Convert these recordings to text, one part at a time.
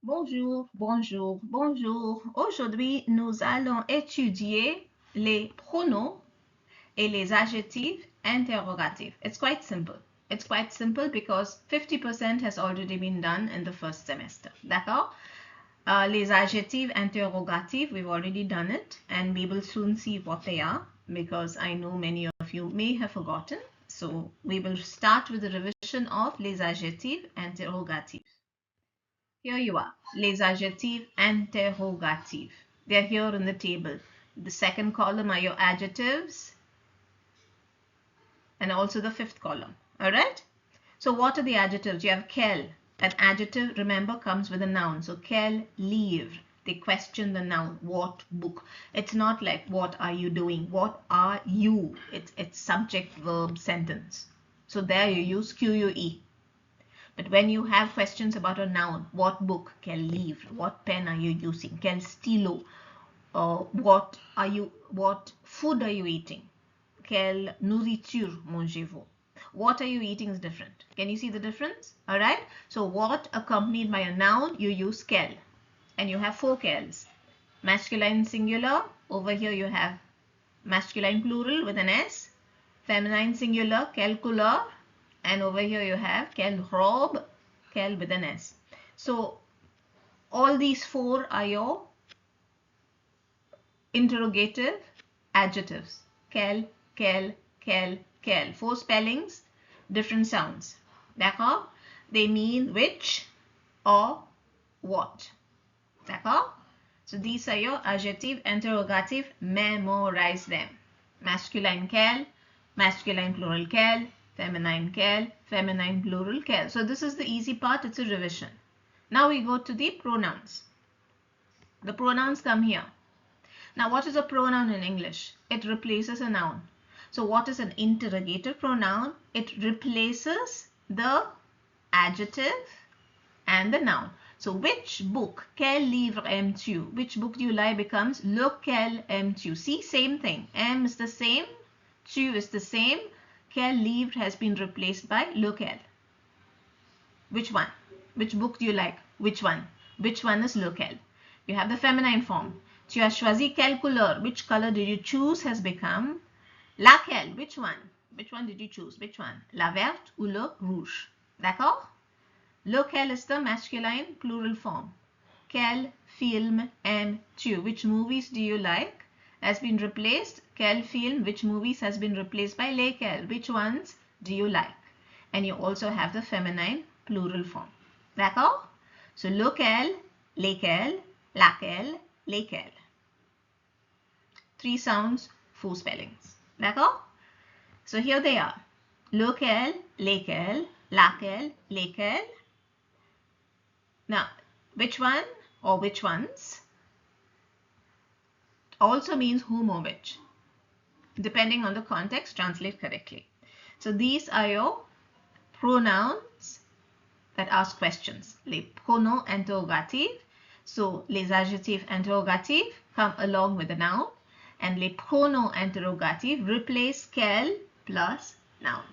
Bonjour, bonjour, bonjour. Aujourd'hui, nous allons étudier les pronoms et les adjectifs interrogatifs. It's quite simple. It's quite simple because 50% has already been done in the first semester. D'accord? Les adjectifs interrogatifs, we've already done it and we will soon see what they are because I know many of you may have forgotten. So we will start with the revision of les adjectifs interrogatifs. Here you are, les adjectifs interrogatifs. They're here in the table. The second column are your adjectives and also the fifth column. All right? So what are the adjectives? You have quel. An adjective, remember, comes with a noun. So quel livre. They question the noun. What book? It's not like what are you doing? What are you? It's subject, verb, sentence. So there you use QUE. But when you have questions about a noun, what book? Quel livre? What pen are you using? Quel stylo? What food are you eating? Quelle nourriture mangez-vous? What are you eating is different. Can you see the difference? All right. So what accompanied by a noun, you use quel. And you have four quels. Masculine singular. Over here you have masculine plural with an S. Feminine singular, quelle couleur. And over here you have quelle robe, quelle with an S. So all these four are your interrogative adjectives. Quelle, quelle, quelle, quelle. Four spellings, different sounds. D'accord? They mean which or what. D'accord? So these are your adjective interrogative. Memorize them. Masculine quelle, masculine plural quelle, feminine quelle, feminine plural quelle. So this is the easy part. It's a revision. Now we go to the pronouns. The pronouns come here. Now what is a pronoun in English? It replaces a noun. So what is an interrogative pronoun? It replaces the adjective and the noun. So which book? Quel livre aimes-tu? Which book do you like becomes lequel aimes-tu? See, same thing. Aime is the same. Tu is the same. Quel livre has been replaced by lequel. Which one? Which book do you like? Which one? Which one is lequel? You have the feminine form. Tu as choisi quelle couleur? Which color did you choose has become laquelle. Which one? Which one did you choose? Which one? La verte ou le rouge? D'accord? Lequel is the masculine plural form. Quel film aimes-tu? Which movies do you like? Has been replaced. Quel film? Which movies has been replaced by lesquels? Which ones do you like? And you also have the feminine plural form. D'accord? So lequel, lesquels, laquelle, lesquels. Three sounds, four spellings. D'accord? So here they are. Lequel, lesquels, laquelle, lesquels. Now, which one or which ones also means whom or which. Depending on the context, translate correctly. So these are your pronouns that ask questions. Les pronoms interrogatifs. So les adjectifs interrogatifs come along with the noun. And les pronoms interrogatifs replace quel plus noun.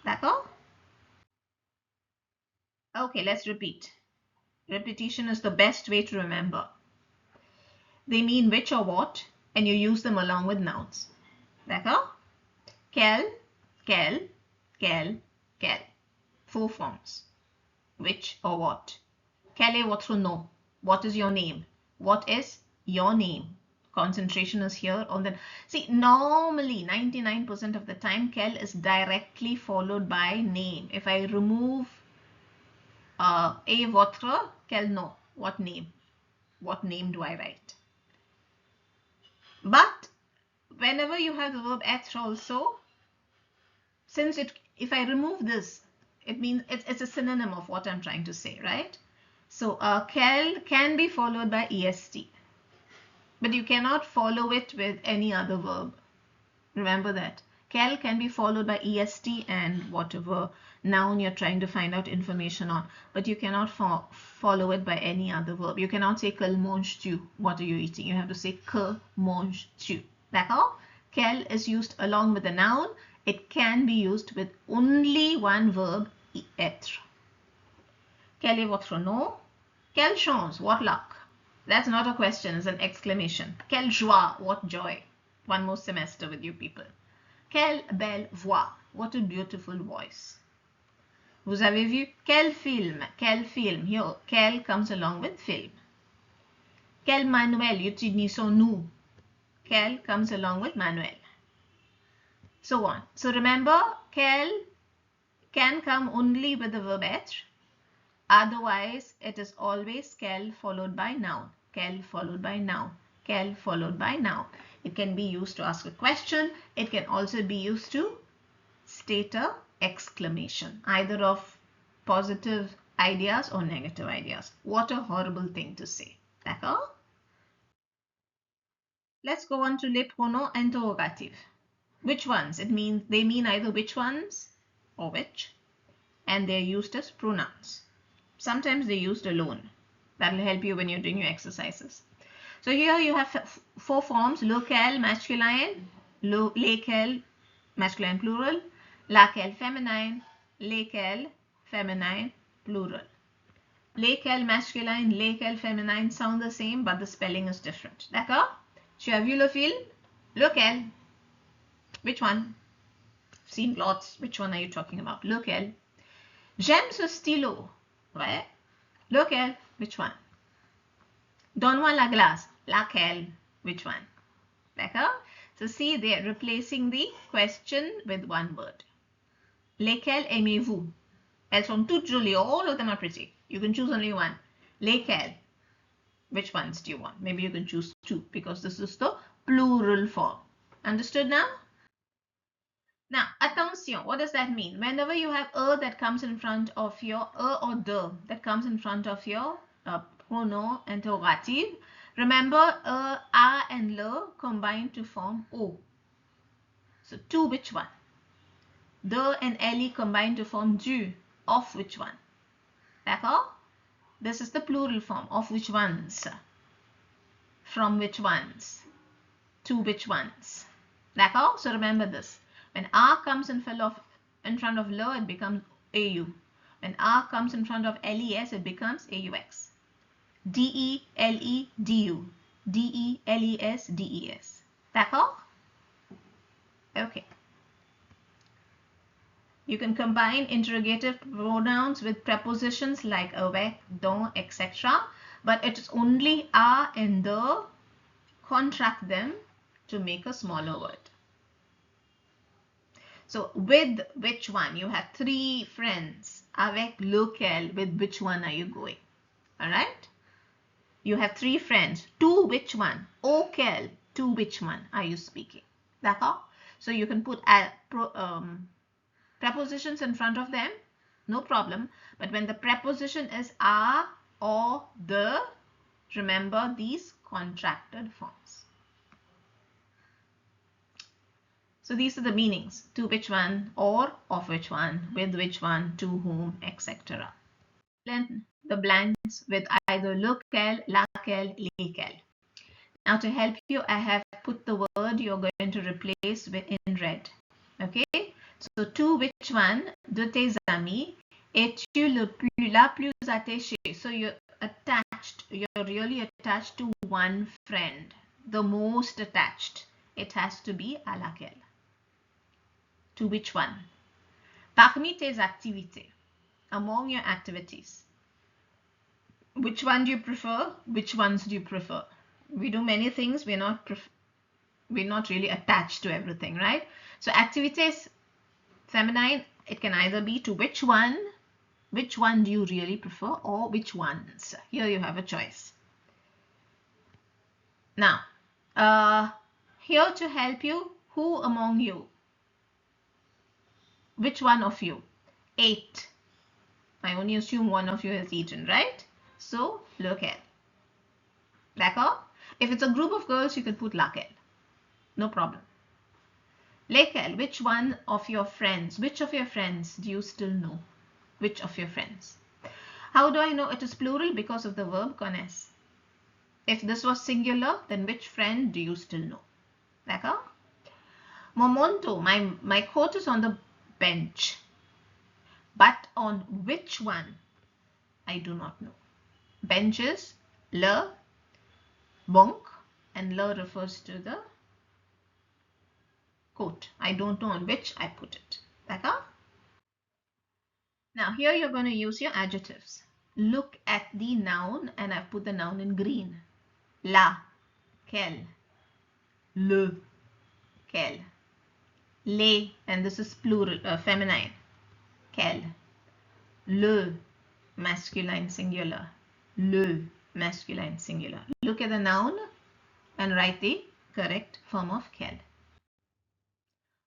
D'accord? Okay, let's repeat. Repetition is the best way to remember. They mean which or what, and you use them along with nouns. D'accord? Quel, quel, quel, quel. Four forms. Which or what. Quel est votre nom? What is your name? What is your name? Concentration is here on the... See, normally 99% of the time, quel is directly followed by name. If I remove et votre, quel nom? What name? What name do I write? But whenever you have the verb être also, since if I remove this, it means it's a synonym of what I'm trying to say, right? So quel can be followed by est, but you cannot follow it with any other verb. Remember that. Quel can be followed by est and whatever noun you're trying to find out information on, but you cannot follow it by any other verb. You cannot say que manges-tu? What are you eating? You have to say que manges-tu. D'accord? Quel is used along with the noun. It can be used with only one verb, être. Quel est votre nom? Quelle chance, what luck. That's not a question, it's an exclamation. Quelle joie, what joy. One more semester with you people. Quelle belle voix, what a beautiful voice. Vous avez vu? Quel film, quel film. Here, quel comes along with film. Quel manuel utilisons-nous? Quel comes along with manuel. So on. So remember, quel can come only with the verb être. Otherwise, it is always quel followed by noun. Quel followed by noun. Quel followed by noun. It can be used to ask a question. It can also be used to state a exclamation, either of positive ideas or negative ideas. What a horrible thing to say. D'accord? Let's go on to les pronoms interrogatifs. Which ones? They mean either which ones or which, and they're used as pronouns. Sometimes they're used alone. That'll help you when you're doing your exercises. So here you have 4 forms: lequel masculine, lesquels masculine plural, laquelle féminin, lesquels féminin plural. Lesquels masculine, lesquels féminin sound the same, but the spelling is different. D'accord? Tu as vu le film? Lequel? Which one? Seen lots. Which one are you talking about? Lequel? J'aime ce stylo. Ouais. Lequel? Which one? Donne-moi la glace. Laquelle? Which one? D'accord? So see, they're replacing the question with one word. Lesquelles aimez-vous? Elles sont toutes jolies. All of them are pretty. You can choose only one. Lesquelles? Which ones do you want? Maybe you can choose 2 because this is the plural form. Understood now? Now, attention, what does that mean? Whenever you have a that comes in front of your, or the that comes in front of your pronom interrogative, remember a and le combine to form o. So, to which one? The and le combine to form du. Of which one? D'accord? This is the plural form. Of which ones? From which ones? To which ones? D'accord? So, remember this. When R comes in front of le, it becomes AU. When R comes in front of LES, it becomes AUX. DE, LE, DU. DE, LES, DES. D'accord? Okay. You can combine interrogative pronouns with prepositions like avec, dont, etc. But it is only a and the, contract them to make a smaller word. So with which one? You have 3 friends. Avec lequel, with which one are you going? Alright? You have 3 friends. To which one? Auquel, to which one are you speaking? D'accord? So you can put prepositions in front of them, no problem. But when the preposition is a or the, remember these contracted forms. So these are the meanings: to which one, or of which one, with which one, to whom, etc. Then the blanks with either lequel, laquelle, lesquels. Now to help you, I have put the word you're going to replace with in red. Okay? So to which one de tes amis es-tu la plus attaché? So you're really attached to one friend, the most attached. It has to be à laquelle. To which one? Parmi tes activités, among your activities. Which one do you prefer? Which ones do you prefer? We do many things. We're not really attached to everything, right? So activities, feminine, it can either be to which one do you really prefer, or which ones. Here you have a choice. Now, here to help you, who among you? Which one of you ate? I only assume one of you has eaten, right? So, lequel. D'accord? If it's a group of girls, you can put laquelle. No problem. Lesquels, which one of your friends? Which of your friends do you still know? Which of your friends? How do I know it is plural? Because of the verb connaître. If this was singular, then which friend do you still know? D'accord? Mon manteau, my coat is on the bench. But on which one? I do not know. benches, le, bonk, and le refers to the coat. I don't know on which I put it. D'accord? Now here you're going to use your adjectives. Look at the noun, and I've put the noun in green. La, quel, le, quel, les, and this is plural, feminine, quel, le, masculine singular, le, masculine singular. Look at the noun and write the correct form of quel.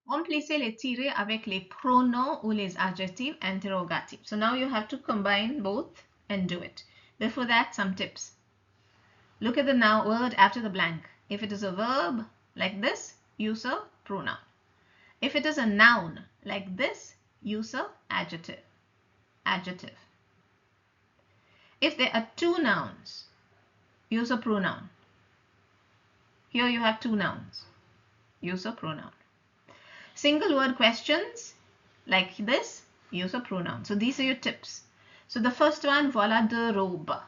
Remplacez les tirés avec les pronoms ou les adjectifs interrogatifs. So now you have to combine both and do it. Before that, some tips. Look at the noun word after the blank. If it is a verb like this, use a pronoun. If it is a noun like this, use a adjective. Adjective. If there are two nouns, use a pronoun. Here you have two nouns. Use a pronoun. Single word questions like this, use a pronoun. So these are your tips. So the first one, voilà deux robes.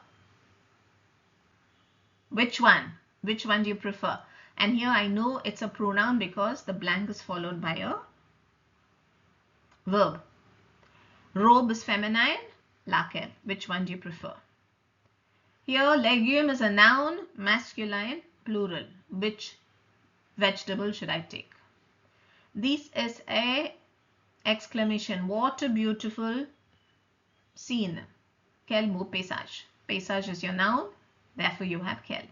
Which one? Which one do you prefer? And here I know it's a pronoun because the blank is followed by a verb. Robe is feminine, laquelle. Which one do you prefer? Here legume is a noun, masculine, plural. Which vegetable should I take? This is a exclamation. What a beautiful scene. Quel beau paysage. Paysage is your noun, therefore you have quel.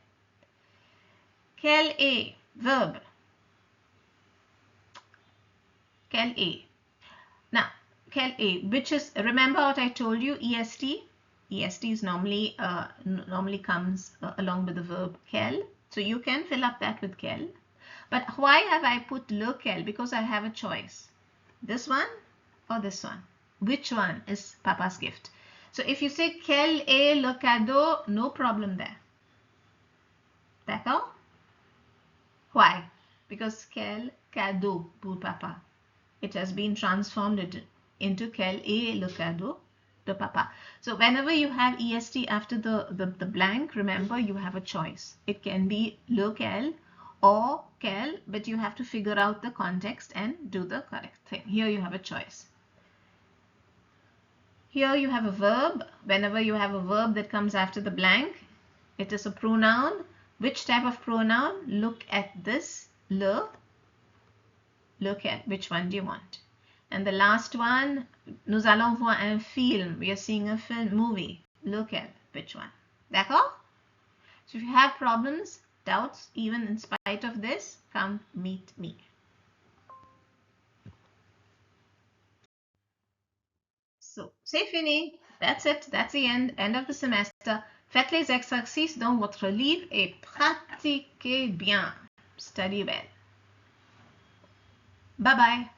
Quel est, verb. Quel est. Now, quel est, which is, remember what I told you, est? Est is normally comes along with the verb quel. So you can fill up that with quel. But why have I put lequel? Because I have a choice. This one or this one. Which one is Papa's gift? So if you say quel est le cadeau, no problem there. D'accord? Why? Because quel cadeau pour Papa. It has been transformed into quel est le cadeau de Papa. So whenever you have est after the blank, remember you have a choice. It can be lequel or quel, but you have to figure out the context and do the correct thing. Here you have a choice. Here you have a verb. Whenever you have a verb that comes after the blank, it is a pronoun. Which type of pronoun? Look at this, le, lequel. Which one do you want? And the last one, nous allons voir un film. We are seeing a film, movie. Lequel. Which one? D'accord? So if you have problems, doubts, even in spite of this, come meet me. So, c'est fini. That's it. That's the end of the semester. Faites les exercices dans votre livre et pratiquez bien. Study well. Bye bye.